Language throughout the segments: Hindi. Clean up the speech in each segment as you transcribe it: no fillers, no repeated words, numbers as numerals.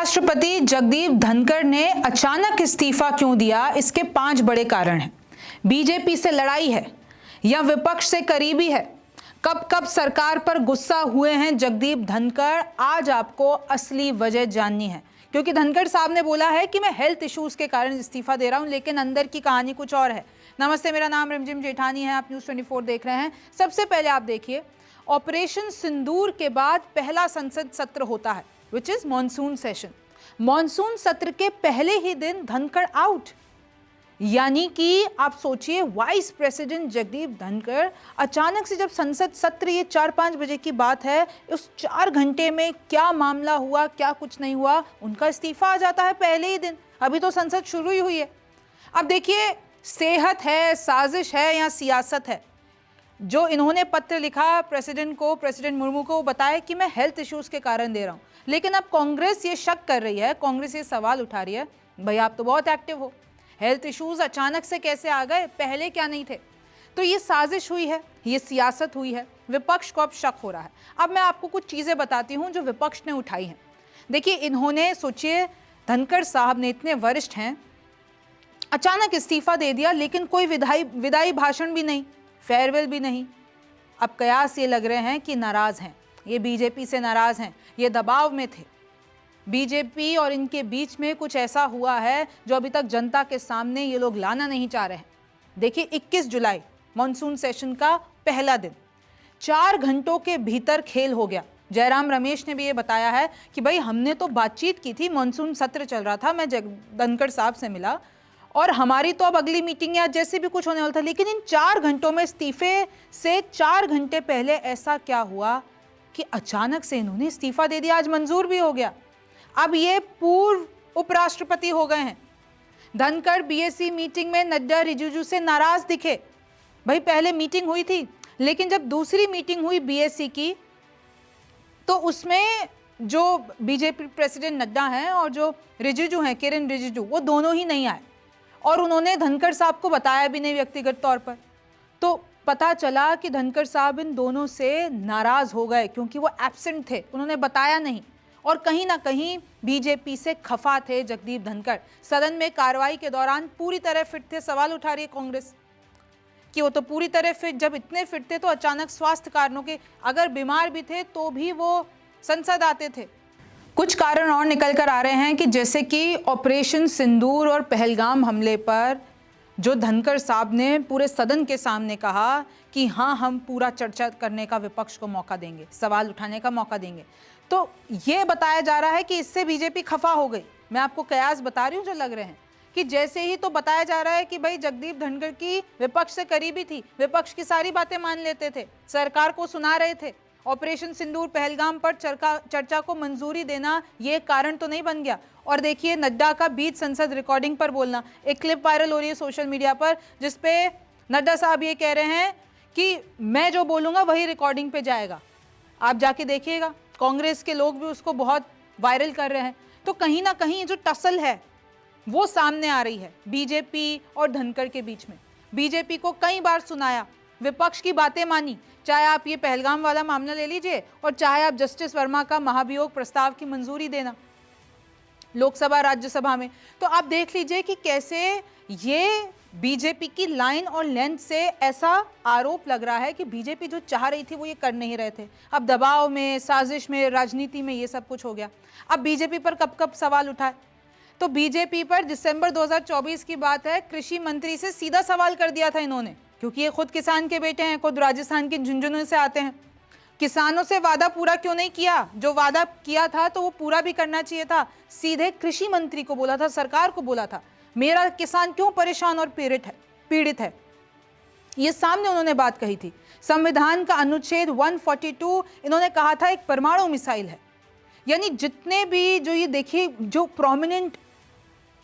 उपराष्ट्रपति जगदीप धनखड़ ने अचानक इस्तीफा क्यों दिया, इसके 5 बड़े कारण हैं। बीजेपी से लड़ाई है या विपक्ष से करीबी है, कब कब सरकार पर गुस्सा हुए हैं जगदीप धनखड़, आज आपको असली वजह जाननी है। क्योंकि धनखड़ साहब ने बोला है कि मैं हेल्थ इश्यूज के कारण इस्तीफा दे रहा हूं, लेकिन अंदर की कहानी कुछ और है। नमस्ते, मेरा नाम रिमझिम जेठानी है, आप न्यूज़ 24 देख रहे हैं। सबसे पहले आप देखिए, ऑपरेशन सिंदूर के बाद पहला संसद सत्र होता है, which is monsoon session. Monsoon सत्र के पहले ही दिन धनखड़ आउट, यानी कि आप सोचिए वाइस प्रेसिडेंट जगदीप धनखड़ अचानक से, जब संसद सत्र ये 4-5 बजे की बात है, उस 4 घंटे में क्या मामला हुआ, क्या कुछ नहीं हुआ, उनका इस्तीफा आ जाता है पहले ही दिन। अभी तो संसद शुरू ही हुई है। अब देखिए, सेहत है, साजिश है या सियासत है। जो इन्होंने पत्र लिखा प्रेसिडेंट को, प्रेसिडेंट मुर्मू को, बताया कि मैं हेल्थ इश्यूज के कारण दे रहा हूं। लेकिन अब कांग्रेस ये शक कर रही है, कांग्रेस ये सवाल उठा रही है, भाई आप तो बहुत एक्टिव हो, हेल्थ इश्यूज अचानक से कैसे आ गए, पहले क्या नहीं थे? तो ये साजिश हुई है, ये सियासत हुई है, विपक्ष को अब शक हो रहा है। अब मैं आपको कुछ चीजें बताती हूं जो विपक्ष ने उठाई हैं। देखिए, इन्होंने, सोचिए, धनखड़ साहब ने, इतने वरिष्ठ हैं, अचानक इस्तीफा दे दिया, लेकिन कोई विदाई भाषण भी नहीं, फेयरवेल भी नहीं। अब कयास ये लग रहे हैं कि नाराज हैं, ये बीजेपी से नाराज हैं, ये दबाव में थे। बीजेपी और इनके बीच में कुछ ऐसा हुआ है जो अभी तक जनता के सामने ये लोग लाना नहीं चाह रहे हैं। देखिए, 21 जुलाई मॉनसून सेशन का पहला दिन, 4 घंटों के भीतर खेल हो गया। जयराम रमेश ने भी ये बताया है कि भाई हमने तो बातचीत की थी, मॉनसून सत्र चल रहा था, मैं धनखड़ साहब से मिला और हमारी तो अब अगली मीटिंग या जैसे भी कुछ होने वाला था। लेकिन इन 4 घंटों में, इस्तीफे से 4 घंटे पहले ऐसा क्या हुआ कि अचानक से इन्होंने इस्तीफा दे दिया, आज मंजूर भी हो गया। अब ये पूर्व उपराष्ट्रपति हो गए हैं। धनखड़ बीएससी मीटिंग में नड्डा, रिजिजू से नाराज दिखे। भाई पहले मीटिंग हुई थी, लेकिन जब दूसरी मीटिंग हुई बीएससी की, तो उसमें जो बीजेपी प्रेसिडेंट नड्डा हैं और जो रिजिजू हैं, किरण रिजिजू, वो दोनों ही नहीं आए और उन्होंने धनखड़ साहब को बताया भी नहीं व्यक्तिगत तौर पर। तो पता चला कि धनखड़ साहब इन दोनों से नाराज हो गए क्योंकि वो एब्सेंट थे, उन्होंने बताया नहीं। और कहीं ना कहीं बीजेपी से खफा थे जगदीप धनखड़। सदन में कार्रवाई के दौरान पूरी तरह फिट थे। सवाल उठा रही है कांग्रेस कि वो तो पूरी तरह फिट, जब इतने फिट थे तो अचानक स्वास्थ्य कारणों के, अगर बीमार भी थे तो भी वो संसद आते थे। कुछ कारण और निकल कर आ रहे हैं कि जैसे कि ऑपरेशन सिंदूर और पहलगाम हमले पर जो धनखड़ साहब ने पूरे सदन के सामने कहा कि हाँ, हम पूरा चर्चा करने का विपक्ष को मौका देंगे, सवाल उठाने का मौका देंगे, तो ये बताया जा रहा है कि इससे बीजेपी खफा हो गई। मैं आपको कयास बता रही हूँ जो लग रहे हैं कि जैसे ही तो बताया जा रहा है कि भाई जगदीप धनखड़ की विपक्ष से करीबी थी, विपक्ष की सारी बातें मान लेते थे, सरकार को सुना रहे थे। ऑपरेशन सिंदूर, पहलगाम पर चर्चा को मंजूरी देना ये कारण तो नहीं बन गया। और देखिए, नड्डा का बीच संसद रिकॉर्डिंग पर बोलना, एक क्लिप वायरल हो रही है सोशल मीडिया पर, जिसपे नड्डा साहब ये कह रहे हैं कि मैं जो बोलूंगा वही रिकॉर्डिंग पे जाएगा। आप जाके देखिएगा, कांग्रेस के लोग भी उसको बहुत वायरल कर रहे हैं। तो कहीं ना कहीं जो टसल है वो सामने आ रही है बीजेपी और धनखड़ के बीच में। बीजेपी को कई बार सुनाया, विपक्ष की बातें मानी, चाहे आप ये पहलगाम वाला मामला ले लीजिए और चाहे आप जस्टिस वर्मा का महाभियोग प्रस्ताव की मंजूरी देना लोकसभा राज्यसभा में। तो आप देख लीजिए कि कैसे ये बीजेपी की लाइन और लेंथ से ऐसा आरोप लग रहा है कि बीजेपी जो चाह रही थी वो ये कर नहीं रहे थे। अब दबाव में, साजिश में, राजनीति में ये सब कुछ हो गया। अब बीजेपी पर कब कब सवाल उठाए, तो बीजेपी पर दिसंबर 2024 की बात है, कृषि मंत्री से सीधा सवाल कर दिया था इन्होंने, क्योंकि ये खुद किसान के बेटे हैं, खुद राजस्थान के झुंझुनू से आते हैं। किसानों से वादा पूरा क्यों नहीं किया? जो वादा किया था तो वो पूरा भी करना चाहिए था। सीधे कृषि मंत्री को बोला था, सरकार को बोला था, मेरा किसान क्यों परेशान और पीड़ित है, ये सामने उन्होंने बात कही थी। संविधान का अनुच्छेद 142 इन्होंने कहा था एक परमाणु मिसाइल है। यानी जितने भी जो ये देखिए जो प्रोमिनेंट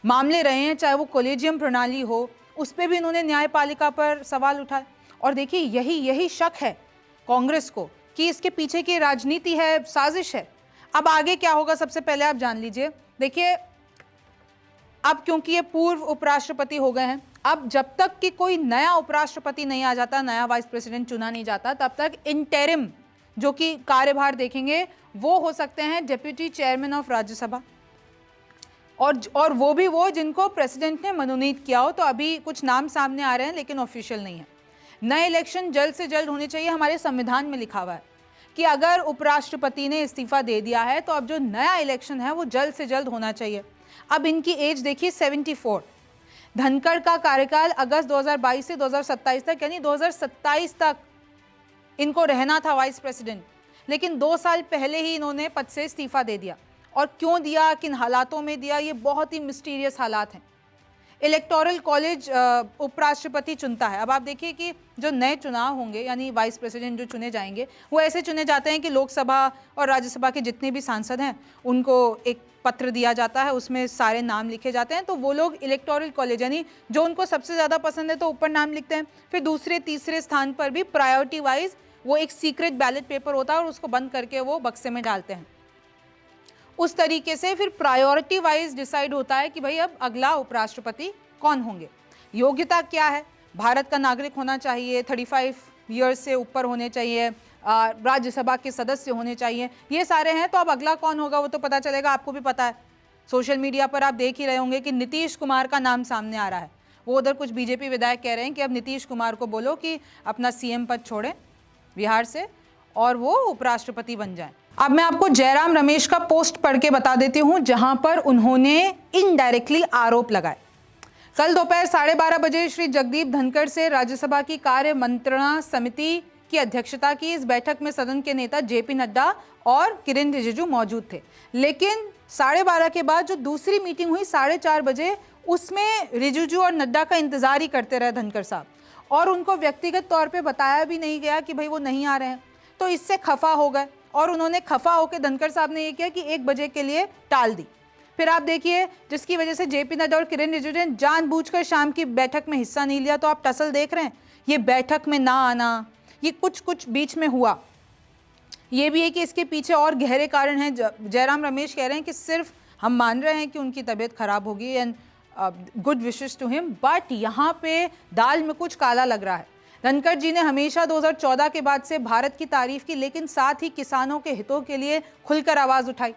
मामले रहे हैं, चाहे वो कॉलेजियम प्रणाली हो, उस पर भी इन्होंने न्यायपालिका पर सवाल उठाए। और देखिए, यही शक है कांग्रेस को कि इसके पीछे की राजनीति है, साजिश है। अब आगे क्या होगा सबसे पहले आप जान लीजिए। देखिए, अब क्योंकि ये पूर्व उपराष्ट्रपति हो गए हैं, अब जब तक कि कोई नया उपराष्ट्रपति नहीं आ जाता, नया वाइस प्रेसिडेंट चुना नहीं जाता, तब तक इंटरिम जो कि कार्यभार देखेंगे वो हो सकते हैं डिप्टी चेयरमैन ऑफ राज्यसभा। और वो भी वो जिनको प्रेसिडेंट ने मनोनीत किया हो। तो अभी कुछ नाम सामने आ रहे हैं लेकिन ऑफिशियल नहीं है। नए इलेक्शन जल्द से जल्द होने चाहिए। हमारे संविधान में लिखा हुआ है कि अगर उपराष्ट्रपति ने इस्तीफा दे दिया है तो अब जो नया इलेक्शन है वो जल्द से जल्द होना चाहिए। अब इनकी एज देखिए 74। धनखड़ का कार्यकाल अगस्त 2022 से 2027 तक, यानी 2027 तक इनको रहना था वाइस प्रेसिडेंट, लेकिन 2 साल पहले ही इन्होंने पद से इस्तीफा दे दिया। और क्यों दिया, किन हालातों में दिया, ये बहुत ही मिस्टीरियस हालात हैं। इलेक्टोरल कॉलेज उपराष्ट्रपति चुनता है। अब आप देखिए कि जो नए चुनाव होंगे यानी वाइस प्रेसिडेंट जो चुने जाएंगे वो ऐसे चुने जाते हैं कि लोकसभा और राज्यसभा के जितने भी सांसद हैं उनको एक पत्र दिया जाता है, उसमें सारे नाम लिखे जाते हैं। तो वो लोग इलेक्टोरल कॉलेज यानी जो उनको सबसे ज़्यादा पसंद है तो ऊपर नाम लिखते हैं, फिर दूसरे तीसरे स्थान पर भी प्रायोरिटी वाइज वो एक सीक्रेट बैलेट पेपर होता है और उसको बंद करके वो बक्से में डालते हैं। उस तरीके से फिर प्रायोरिटी वाइज डिसाइड होता है कि भाई अब अगला उपराष्ट्रपति कौन होंगे। योग्यता क्या है, भारत का नागरिक होना चाहिए, 35 ईयर्स से ऊपर होने चाहिए, राज्यसभा के सदस्य होने चाहिए, ये सारे हैं। तो अब अगला कौन होगा वो तो पता चलेगा, आपको भी पता है। सोशल मीडिया पर आप देख ही रहे होंगे कि नीतीश कुमार का नाम सामने आ रहा है। वो उधर कुछ बीजेपी विधायक कह रहे हैं कि अब नीतीश कुमार को बोलो कि अपना सीएम पद छोड़ें बिहार से और वो उपराष्ट्रपति बन जाएं। अब मैं आपको जयराम रमेश का पोस्ट पढ़ के बता देती हूं जहां पर उन्होंने इनडायरेक्टली आरोप लगाए। कल दोपहर 12:30 बजे श्री जगदीप धनखड़ से राज्यसभा की कार्य मंत्रणा समिति की अध्यक्षता की। इस बैठक में सदन के नेता जेपी नड्डा और किरेन रिजिजू मौजूद थे, लेकिन 12:30 के बाद जो दूसरी मीटिंग हुई 4:30 बजे, उसमें रिजिजू और नड्डा का इंतजार ही करते रहे धनखड़ साहब, और उनको व्यक्तिगत तौर पे बताया भी नहीं गया कि भाई वो नहीं आ रहे हैं। तो इससे खफा हो गए और उन्होंने खफा होकर धनखड़ साहब ने ये किया कि 1 बजे के लिए टाल दी। फिर आप देखिए जिसकी वजह से जेपी नड्डा और किरेन रिजिजू ने जानबूझकर शाम की बैठक में हिस्सा नहीं लिया। तो आप टसल देख रहे हैं, ये बैठक में ना आना, ये कुछ बीच में हुआ। ये भी है कि इसके पीछे और गहरे कारण हैं। जयराम रमेश कह रहे हैं कि सिर्फ हम मान रहे हैं कि उनकी तबीयत खराब होगी and good wishes to him, but यहाँ पे दाल में कुछ काला लग रहा है। धनखड़ जी ने हमेशा 2014 के बाद से भारत की तारीफ की, लेकिन साथ ही किसानों के हितों के लिए खुलकर आवाज उठाई।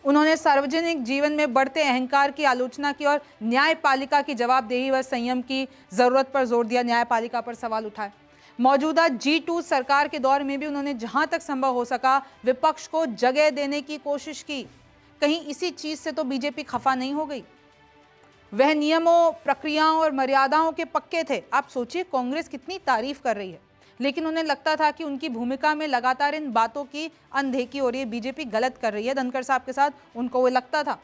उन्होंने सार्वजनिक जीवन में बढ़ते अहंकार की आलोचना की और न्यायपालिका की जवाबदेही व संयम की जरूरत पर जोर दिया, न्यायपालिका पर सवाल उठाए। मौजूदा G2 सरकार के दौर में भी उन्होंने जहां तक संभव हो सका विपक्ष को जगह देने की कोशिश की। कहीं इसी चीज से तो बीजेपी खफा नहीं हो गई। वह नियमों, प्रक्रियाओं और मर्यादाओं के पक्के थे। आप सोचिए कांग्रेस कितनी तारीफ कर रही है, लेकिन उन्हें लगता था कि उनकी भूमिका में लगातार इन बातों की अनदेखी हो रही है, बीजेपी गलत कर रही है धनखड़ साहब के साथ, उनको वो लगता था।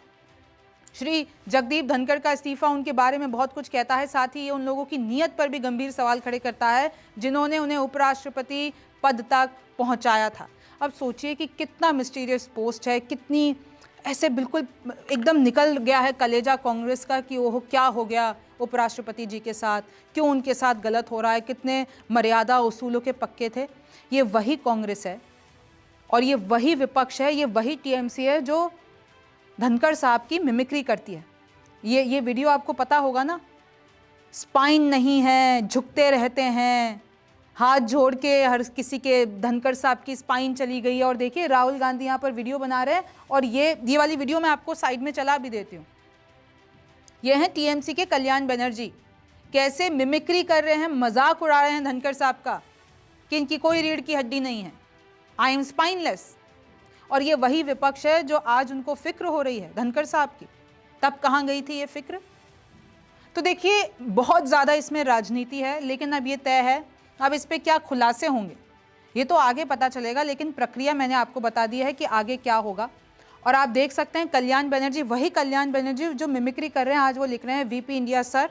श्री जगदीप धनखड़ का इस्तीफा उनके बारे में बहुत कुछ कहता है, साथ ही ये उन लोगों की नीयत पर भी गंभीर सवाल खड़े करता है जिन्होंने उन्हें उपराष्ट्रपति पद तक पहुंचाया था। अब सोचिए कि कितना मिस्टीरियस पोस्ट है, कितनी ऐसे बिल्कुल एकदम निकल गया है कलेजा कांग्रेस का कि ओह क्या हो गया उपराष्ट्रपति जी के साथ, क्यों उनके साथ गलत हो रहा है, कितने मर्यादा उसूलों के पक्के थे। ये वही कांग्रेस है और ये वही विपक्ष है, ये वही टीएमसी है जो धनखड़ साहब की मिमिक्री करती है। ये वीडियो आपको पता होगा ना, स्पाइन नहीं है, झुकते रहते हैं, हाथ जोड़ के हर किसी के, धनखड़ साहब की स्पाइन चली गई है। और देखिए राहुल गांधी यहाँ पर वीडियो बना रहे हैं और ये वाली वीडियो मैं आपको साइड में चला भी देती हूँ। ये हैं टीएमसी के कल्याण बनर्जी, कैसे मिमिक्री कर रहे हैं, मजाक उड़ा रहे हैं धनखड़ साहब का कि इनकी कोई रीढ़ की हड्डी नहीं है, आई एम स्पाइनलेस। और ये वही विपक्ष है जो आज उनको फिक्र हो रही है धनखड़ साहब की, तब कहाँ गई थी ये फिक्र। तो देखिए बहुत ज़्यादा इसमें राजनीति है, लेकिन अब ये तय है, अब इस पे क्या खुलासे होंगे ये तो आगे पता चलेगा, लेकिन प्रक्रिया मैंने आपको बता दी है कि आगे क्या होगा। और आप देख सकते हैं कल्याण बनर्जी, वही कल्याण बनर्जी जो मिमिक्री कर रहे हैं, आज वो लिख रहे हैं VP India sir,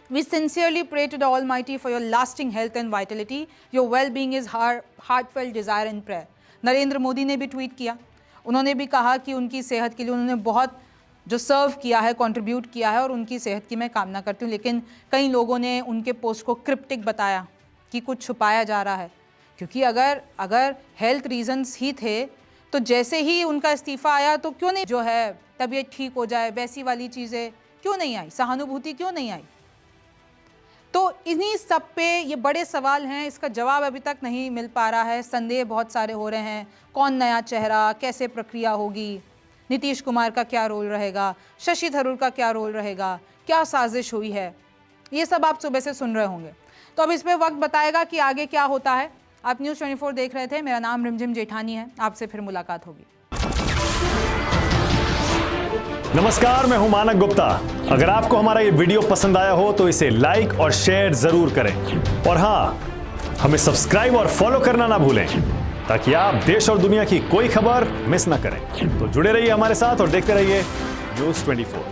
We sincerely pray to the Almighty for your lasting health and vitality. Your well-being is heartfelt desire and prayer. Narendra Modi ने भी ट्वीट किया, उन्होंने भी कहा कि उनकी सेहत के लिए उन्होंने बहुत जो सर्व किया है, कंट्रीब्यूट किया है और उनकी सेहत की मैं कामना करती हूँ। लेकिन कई लोगों ने उनके पोस्ट को क्रिप्टिक बताया कि कुछ छुपाया जा रहा है, क्योंकि अगर हेल्थ रीजंस ही थे तो जैसे ही उनका इस्तीफा आया तो क्यों नहीं जो है तबीयत ठीक हो जाए, वैसी वाली चीज़ें क्यों नहीं आई, सहानुभूति क्यों नहीं आई। तो इन्हीं सब पे ये बड़े सवाल हैं, इसका जवाब अभी तक नहीं मिल पा रहा है, संदेह बहुत सारे हो रहे हैं, कौन नया चेहरा, कैसे प्रक्रिया होगी। नीतीश कुमार का क्या रोल रहेगा, शशि थरूर का क्या रोल रहेगा, क्या साजिश हुई है, ये सब आप सुबह से सुन रहे होंगे। तो अब इस पे वक्त बताएगा कि आगे क्या होता है। आप न्यूज़ 24 देख रहे थे, मेरा नाम रिमझिम जेठानी है, आपसे फिर मुलाकात होगी। नमस्कार, मैं हूं मानक गुप्ता। अगर आपको हमारा ये वीडियो पसंद आया हो तो इसे लाइक और शेयर जरूर करें, और हाँ, हमें सब्सक्राइब और फॉलो करना ना भूलें ताकि आप देश और दुनिया की कोई खबर मिस ना करें। तो जुड़े रहिए हमारे साथ और देखते रहिए न्यूज़ 24।